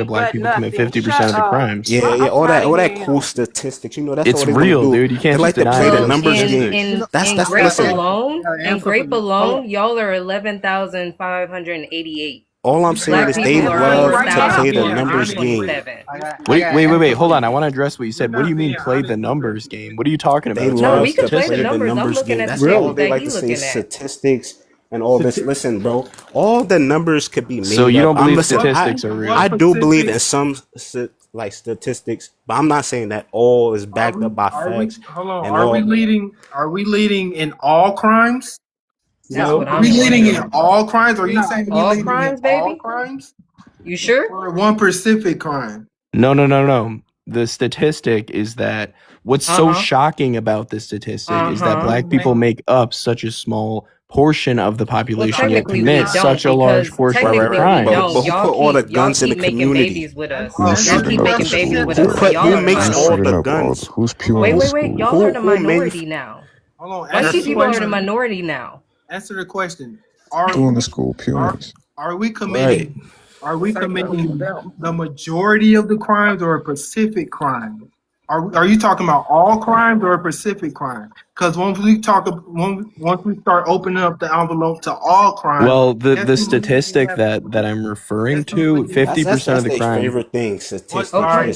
black but people commit nothing. 50% of the crimes? Yeah, yeah, I'm all tired of that hearing cool him. statistics. You know, that's It's all they want to real, do. dude. You They can't like just to deny play the those numbers game. In That's grape listen. alone, y'all are 11,588. All I'm saying Black is they people are love to play the numbers 11,427. Wait, hold on. I want to address what you said. What do you mean play the numbers game? What are you talking about? They It's love about we could play the the numbers. I'm numbers looking game. at the That's all tables they that like he to say. looking at. Statistics and all this. Listen, bro. All the numbers could be made. So you don't up. believe Listen, statistics are real? I do believe in some like statistics, but I'm not saying that all is backed up by facts. Hold on. And Are all. we leading? Are we leading in all crimes? That's what Are I'm we leading in wondering. all crimes? Or are you saying we All leading in crimes, all baby? crimes? You sure? Or one specific crime? No. The statistic is that what's so shocking about this statistic is that black people make up such a small portion of the population yet technically we commit don't, such a large because portion of technically we crimes. don't. But who put all the Y'all guns in the keep making community? babies with us. Who's Y'all shooting keep up making the babies school? with us, so y'all Who are the makes all Shooting the minority. up all? guns? Who's peeling Wait, the wait, wait. school? Y'all are the minority now. Hold on. White Answer the people are the question. minority now. Answer the question. Doing the school peelings. Are we committing? Are we committing the majority of the crimes or a specific crime? Are you talking about all crimes or a specific crime? Because once we start opening up the envelope to all crimes, Well, the statistic that I'm referring to, 50% of the their crime. favorite thing. Statistics. All right,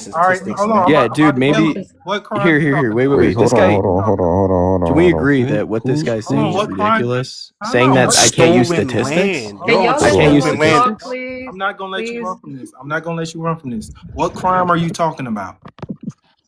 hold on. Yeah, dude, maybe What crime? here. Wait. Wait, This hold guy. on, hold on. Can we agree that what this guy's saying is what crime? ridiculous? Saying that I can't use Stolen statistics? land. Can y'all I let can't the use boy land. talk, please? I'm not gonna let you Please. run from this. I'm not gonna let you run from this. What crime are you talking about?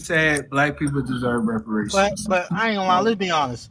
said black people deserve reparations. But I ain't gonna lie. Let's be honest.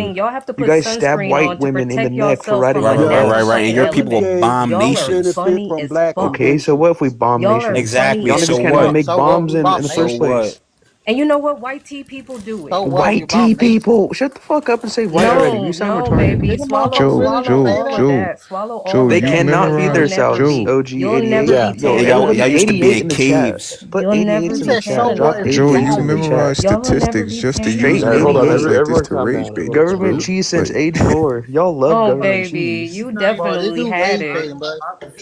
thing. Y'all have to You put guys stab sunscreen white on to women in the protect neck for yourself riding from Right, a on right, right, natural right, right. naps. And fucking your We people will element. gave bomb we Y'all are nations. benefit funny from as black fuck. Okay, so invention. what if we bomb Y'all are nations? funny Exactly. Y'all as niggas So can't even what? fuck. make So what? bombs We bought in the So first nations. what? place. And you know what? White tea people do it. So what? We White bought tea nations. people, shut the fuck up and say white already. No, You sound no, retarded. baby. Did the Swallow, motherfucker Joe, really swallow just say Joe, all that? of Joe, that. Swallow all Joe, of They you that, cannot because feed you'll memorize never themselves. be. Joe. OG You'll 88. never Yeah, be Yo, and telling y'all everybody me. y'all used to be 88 in in the chat. caves. Put You'll never 88s He in the be said, "So chat. telling what Drop me. if we Joe, you 88s died in the tomorrow?" chat. memorize Y'all will never statistics be just to telling use Straight in me. your Hold on, 88. life like everyone this to calm rage down. bait. Everyone's Government chill. cheese since Like, 84. Y'all love Oh, government baby, cheese. you Bro, they definitely do had rage it. baiting, bro.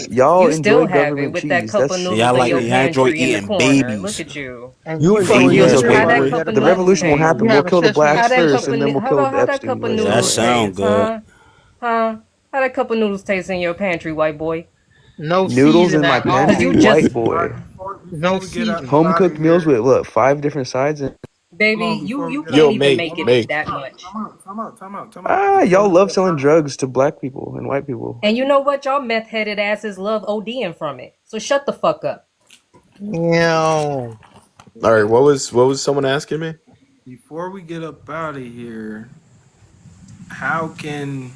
Y'all You still enjoy have it government with that cheese. cup of And That's noodles y'all in like your y'all enjoy pantry in the eating corner. Look babies. at you. And You you You enjoy enjoy think Babies you're it's ass okay. white How that boy. cup of The noodles revolution won't taste? happen. We We'll having kill the Sesame blacks How that first, cup Street. of and then we'll how kill about the how that Epstein cup of boys. Yeah, that noodles sound taste? good. Huh? How that cup of noodles taste in your pantry, white boy? No Noodles season in my at Cause pantry, all. you white just All right, boy. No before we get season. Home out of cooked meals here, with what? 5 different sides. And baby, hold on. you Before we you get out can't of Yo, here, even make make it make. that much. Time out. Before y'all we love get up selling out of here. drugs to black people and white people. And you know what? Y'all meth headed asses love ODing from it. So shut the fuck up. Yeah. All right, what was someone asking me? Before we get up out of here, how can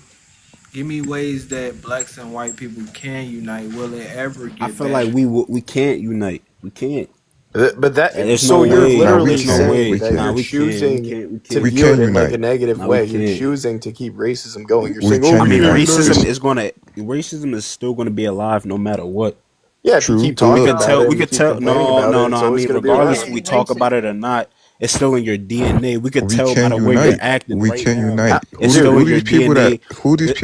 give me ways that blacks and white people can unite? Will it ever I get feel like better? we can't unite. We can't. But that There's no so you're way. Nah, we literally There's no can. saying We way. that Nah, you're can. we can't. We choosing can't. We to We can't. view it can in like a unite. negative Nah, we way. You're can't. choosing to keep racism going. You're We saying, "Oh, I can mean, we unite. should racism Cause is gonna. Racism is still gonna be alive no matter what. Yeah, if you true, keep but We talking look, could about tell. it We and you could keep tell. complaining No, about it, no, it's no. I always mean, going to be regardless if around. we talk about it or not, it's still in your DNA. We could we tell by can the way you're unite. acting We right can now. Like unite. it's Dude, still Who in your these people that DNA.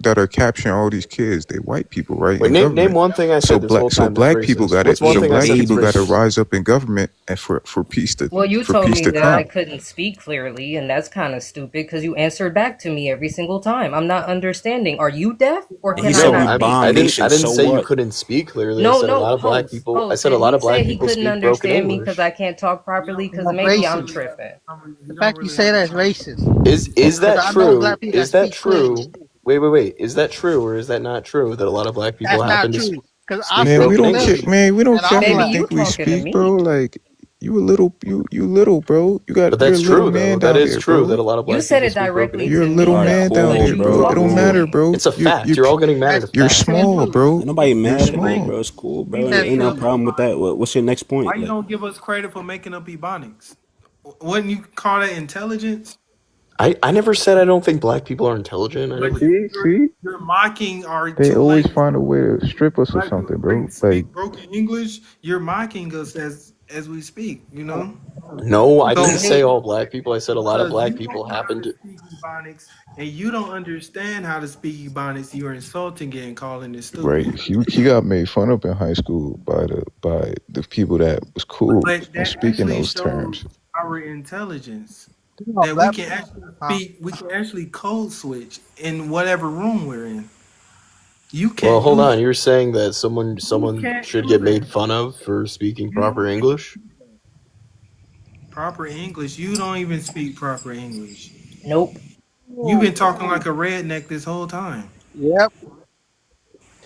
that are capturing all these kids? They white people, right? wait, In name government. one thing I said this whole So time that's black people racist. got it. What's one So thing I black said that's people got to racist? rise up in government and for Well, you told peace me to that I come. couldn't speak clearly, and that's kind of stupid because you answered back to me every single time. I'm not understanding. Are you deaf or And he can I said No, we not I speak? I bomb didn't I nations. didn't So say you what? couldn't speak clearly. I No, said a no, lot of black people. I host. said a If lot he of black said he people couldn't speak broken understand me because English. I can't talk properly, because That's maybe I'm racist. tripping. The We don't fact you really say have a that's conversation. racist. Is Because that I know true? black people that Is that speak clearly. true? Wait. Is that true or is that not true that a lot of black people That's not happen to true. Because I speak Man, speak we broken don't care. English English? Man, we don't and care I'm how you Baby, black. you think we talking to speak, me. bro. Like you little, bro. But You're a that's little true though. man That down is here, true that bro. a lot of You black said people it speak broken directly You're a to English. little me All right, though, man down because cool, here, you bro. bro. It don't talking to Cool. matter, me. bro. It's a fact. You're all getting mad at a You're That's fact. small, true. bro. Ain't nobody You're mad at it, small. bro. It's cool, We bro. just That's Ain't no true. problem with that. What's your next Why point? you Like, don't give us credit for making up ebonics? Wouldn't you call that intelligence? I never said I don't think black people are intelligent. I But never. you're mocking our They two always languages. find a way to strip us of Black people something, bro. Like, speak broken English. You're mocking us as we speak. You know. No, I So didn't say all black people. I said a lot of because black you people don't know how happen to to. speak ebonics and you don't understand how to speak ebonics, you're insulting it and calling it right? stupid. He got made fun of in high school by the people that was cool But and that speaking actually those shows terms. our intelligence. You know, That we black can people, actually huh? speak, we can actually code switch in whatever room we're in. You Well, can't hold do on. that. You're saying that You someone can't should do get that. made fun of for speaking You proper can't English? do that. Proper English. You don't even speak proper English. Nope. You've been talking like a redneck this whole time. Yep.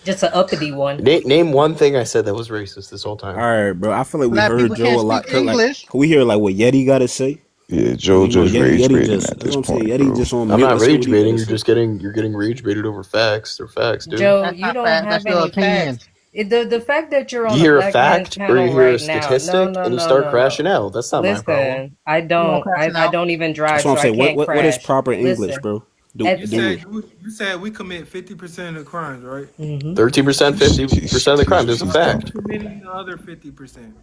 Just a uppity one. Name one thing I said that was racist this whole all time. right, bro. I feel like we Black heard people Joe can't a speak lot. Like, English. can we hear like what Yeti got to say? Yeah, Cause Joe you know just rage Yeti baiting just. at That's this what I'm saying. point, Yeti bro. just on I'm mute. not Let's hear what rage he got to baiting. say. You're getting rage baited over facts. They're facts, dude. Joe, That's you not don't fact. have That's your any facts. opinion. The fact that you're You on a hear a black man's fact or you panel hear a right now, no, statistic no, and you no, start no, no. crashing out. That's not my problem. Listen, I You don't don't, crashing I out. don't even That's drive, what I'm so I saying. can't What is crash. proper English, Listen, bro? at Do You said we commit 50% of the crimes, right? 30%, He's 50% of the crimes. There's a he's Who's fact. talking. committing the other 50%?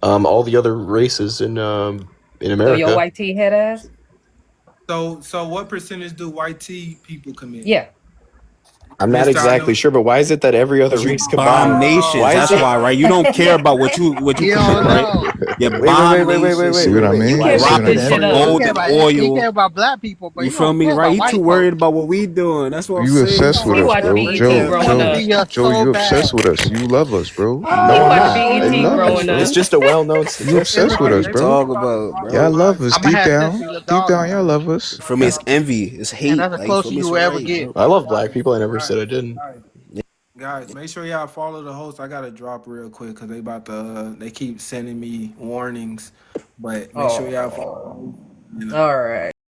All the other races in so your America. white tee head ass, So what percentage do white tea people commit? yeah. I'm not Mister, I know. exactly sure, but why is it that every other Cause you race bomb combined? nations. Why is That's it? why, right? You don't care about what you You commit, don't right? know. You Wait, bomb nations, See what I You mean? Why You can't is see make what I dropping this mean? shit You up. gold care and about you oil. care about black people, but You you feel don't me, care right? about You too white worried folks. about what we doing. That's what I'm You saying. obsessed Come with We on, us, watch bro. bro. Like, BET Joe, damn, growing Want to Joe, up. see us Joe, so you bad. obsessed with us. You love us, bro. We No, I'm watch not. You BET love us, growing It's up. bro. just a well-known You It's obsessed statistic. with what us, you racist bro. talk to watch a about, brother Y'all bro? love rise us to I'ma the deep have top. sex down. with your Deep daughter, down, y'all man. love us. For me, it's envy, it's And hate. that's the Like, you feel closest me? you It's will ever right, get. bro. I love black people. I never Guys, said I didn't. guys, guys, make sure y'all follow the host. I gotta drop real quick because they about to. They keep sending me warnings, but make sure y'all follow. Oh, The host. all right.